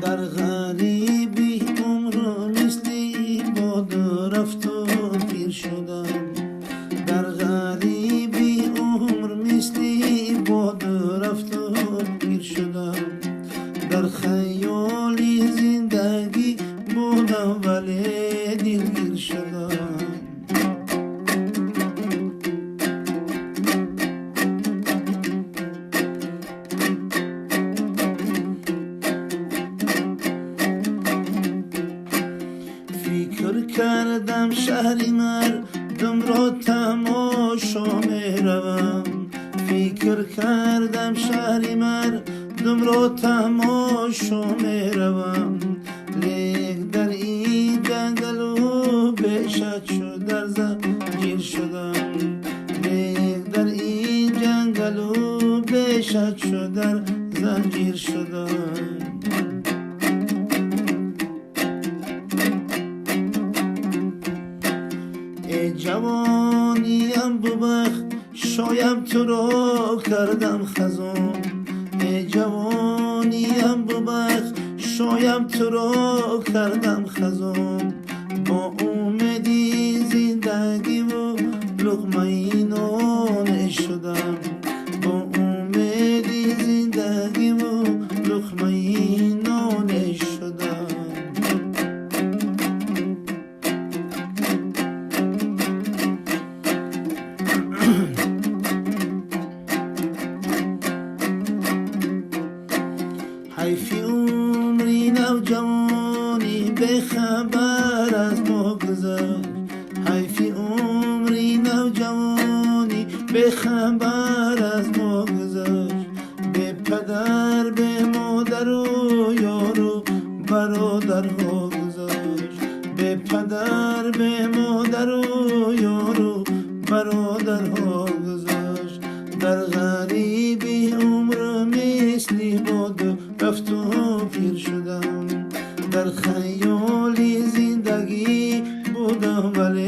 در غریبی عمر مثلی باد رفت و پیر شدم. در غریبی عمر مثلی باد رفت و پیر شدم. در خیالی زندگی بودم ولی دلگیر شدم. فکر کردم شهری مردم را تماشا می روم. فکر کردم شهری مردم را تماشا می روم. لیک در این جنگل و بهشت شد در زنجیر شدم. لیک در این جنگل و بهشت شد در زنجیر شدم. ای جوانیم ببخشایم تو را کردم خزان. ای جوانیم ببخشایم تو را کردم خزان. با امیدی زندگی و لقمه نان شدم. با امیدی زندگی و لقمه نان شدم. حیفی عمری نوجوانی به خبر از ما گذشت. حیفی عمری نوجوانی به خبر از ما گذشت. به پدر به مادر و یار و برادرها گذشت. به پدر به مادر و یار و برادرها گذشت. در غریبی عمر مثلی باد رفت و پیر شدم. در خیالی زندگی بودم ولی